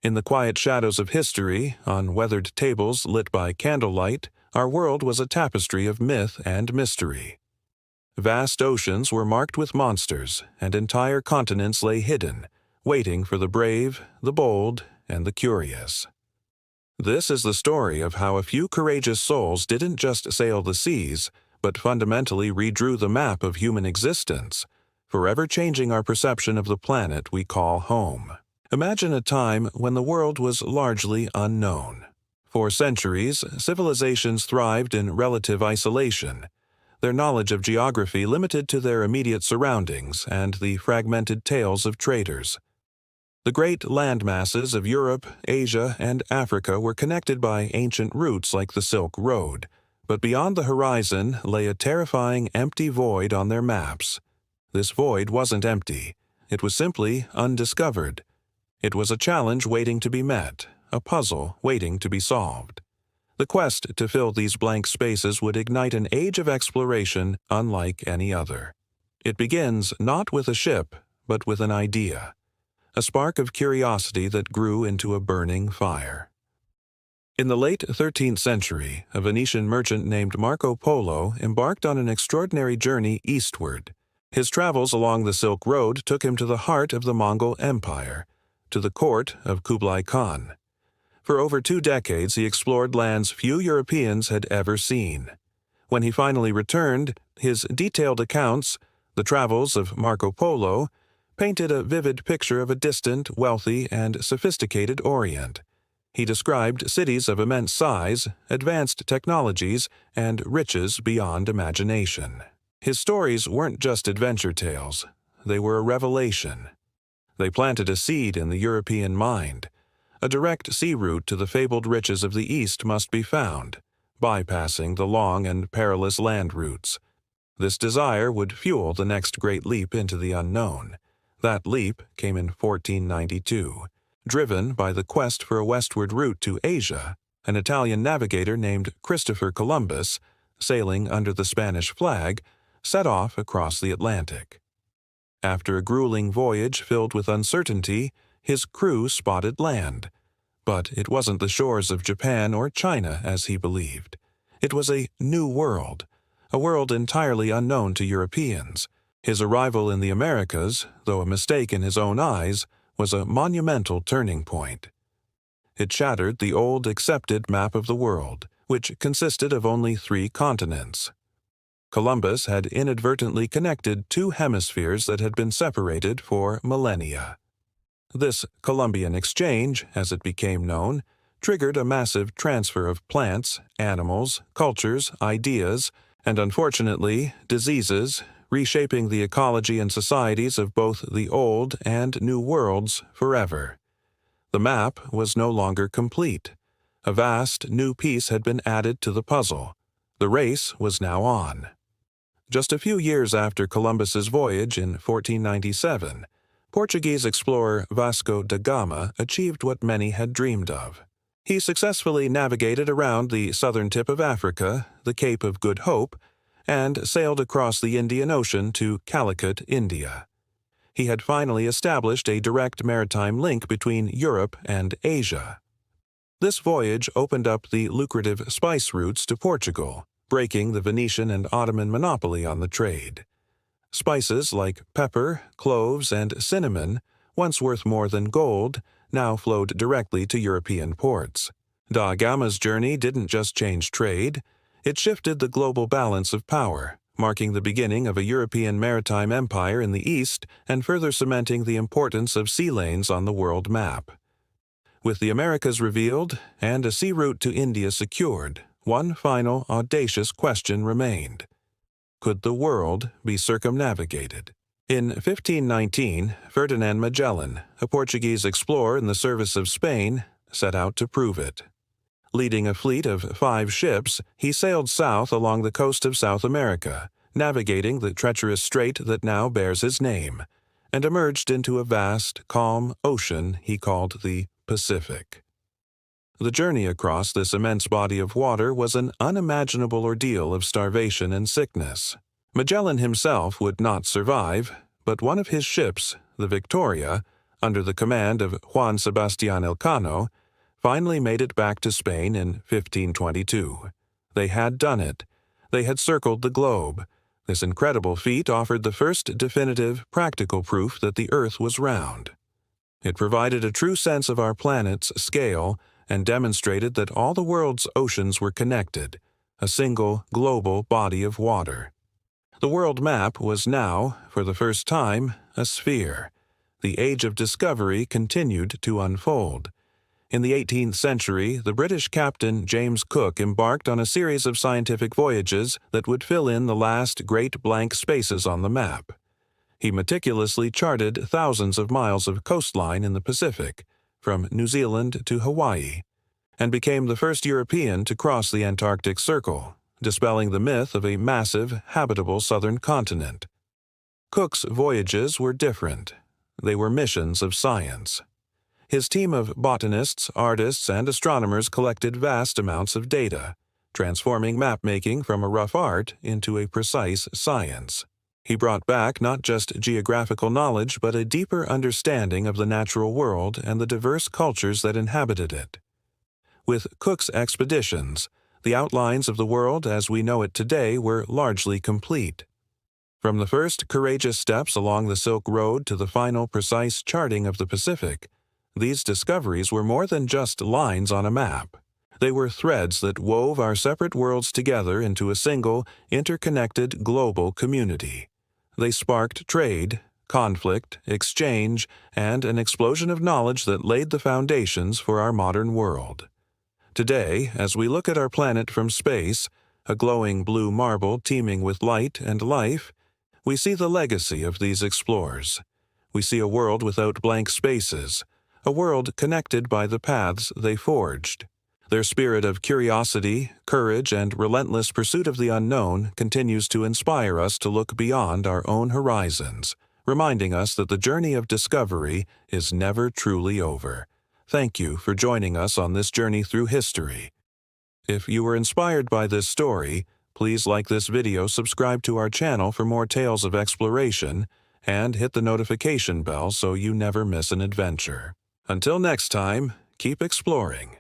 In the quiet shadows of history, on weathered tables lit by candlelight, our world was a tapestry of myth and mystery. Vast oceans were marked with monsters, and entire continents lay hidden, waiting for the brave, the bold, and the curious. This is the story of how a few courageous souls didn't just sail the seas, but fundamentally redrew the map of human existence, forever changing our perception of the planet we call home. Imagine a time when the world was largely unknown. For centuries, civilizations thrived in relative isolation, their knowledge of geography limited to their immediate surroundings and the fragmented tales of traders. The great landmasses of Europe, Asia, and Africa were connected by ancient routes like the Silk Road, but beyond the horizon lay a terrifying empty void on their maps. This void wasn't empty. It was simply undiscovered. It was a challenge waiting to be met, a puzzle waiting to be solved. The quest to fill these blank spaces would ignite an age of exploration unlike any other. It begins not with a ship, but with an idea, a spark of curiosity that grew into a burning fire. In the late 13th century, a Venetian merchant named Marco Polo embarked on an extraordinary journey eastward. His travels along the Silk Road took him to the heart of the Mongol Empire, to the court of Kublai Khan. For over 2 decades, he explored lands few Europeans had ever seen. When he finally returned, his detailed accounts, the travels of Marco Polo, painted a vivid picture of a distant, wealthy, and sophisticated Orient. He described cities of immense size, advanced technologies, and riches beyond imagination. His stories weren't just adventure tales. They were a revelation. They planted a seed in the European mind. A direct sea route to the fabled riches of the East must be found, bypassing the long and perilous land routes. This desire would fuel the next great leap into the unknown. That leap came in 1492. Driven by the quest for a westward route to Asia, an Italian navigator named Christopher Columbus, sailing under the Spanish flag, set off across the Atlantic. After a grueling voyage filled with uncertainty, his crew spotted land. But it wasn't the shores of Japan or China as he believed. It was a new world, a world entirely unknown to Europeans. His arrival in the Americas, though a mistake in his own eyes, was a monumental turning point. It shattered the old accepted map of the world, which consisted of only 3 continents. Columbus had inadvertently connected 2 hemispheres that had been separated for millennia. This Columbian exchange, as it became known, triggered a massive transfer of plants, animals, cultures, ideas, and unfortunately, diseases, reshaping the ecology and societies of both the old and new worlds forever. The map was no longer complete. A vast new piece had been added to the puzzle. The race was now on. Just a few years after Columbus's voyage in 1497, Portuguese explorer Vasco da Gama achieved what many had dreamed of. He successfully navigated around the southern tip of Africa, the Cape of Good Hope, and sailed across the Indian Ocean to Calicut, India. He had finally established a direct maritime link between Europe and Asia. This voyage opened up the lucrative spice routes to Portugal, breaking the Venetian and Ottoman monopoly on the trade. Spices like pepper, cloves, and cinnamon, once worth more than gold, now flowed directly to European ports. Da Gama's journey didn't just change trade, it shifted the global balance of power, marking the beginning of a European maritime empire in the East and further cementing the importance of sea lanes on the world map. With the Americas revealed and a sea route to India secured, one final, audacious question remained. Could the world be circumnavigated? In 1519, Ferdinand Magellan, a Portuguese explorer in the service of Spain, set out to prove it. Leading a fleet of 5 ships, he sailed south along the coast of South America, navigating the treacherous strait that now bears his name, and emerged into a vast, calm ocean he called the Pacific. The journey across this immense body of water was an unimaginable ordeal of starvation and sickness. Magellan himself would not survive, but one of his ships, the Victoria, under the command of Juan Sebastián Elcano, finally made it back to Spain in 1522. They had done it. They had circled the globe. This incredible feat offered the first definitive, practical proof that the Earth was round. It provided a true sense of our planet's scale and demonstrated that all the world's oceans were connected, a single global body of water. The world map was now, for the first time, a sphere. The age of discovery continued to unfold. In the 18th century, the British captain James Cook embarked on a series of scientific voyages that would fill in the last great blank spaces on the map. He meticulously charted thousands of miles of coastline in the Pacific, from New Zealand to Hawaii, and became the first European to cross the Antarctic Circle, dispelling the myth of a massive, habitable southern continent. Cook's voyages were different. They were missions of science. His team of botanists, artists, and astronomers collected vast amounts of data, transforming map-making from a rough art into a precise science. He brought back not just geographical knowledge but a deeper understanding of the natural world and the diverse cultures that inhabited it. With Cook's expeditions, the outlines of the world as we know it today were largely complete. From the first courageous steps along the Silk Road to the final precise charting of the Pacific, these discoveries were more than just lines on a map. They were threads that wove our separate worlds together into a single, interconnected global community. They sparked trade, conflict, exchange, and an explosion of knowledge that laid the foundations for our modern world. Today, as we look at our planet from space, a glowing blue marble teeming with light and life, we see the legacy of these explorers. We see a world without blank spaces, a world connected by the paths they forged. Their spirit of curiosity, courage, and relentless pursuit of the unknown continues to inspire us to look beyond our own horizons, reminding us that the journey of discovery is never truly over. Thank you for joining us on this journey through history. If you were inspired by this story, please like this video, subscribe to our channel for more tales of exploration, and hit the notification bell so you never miss an adventure. Until next time, keep exploring.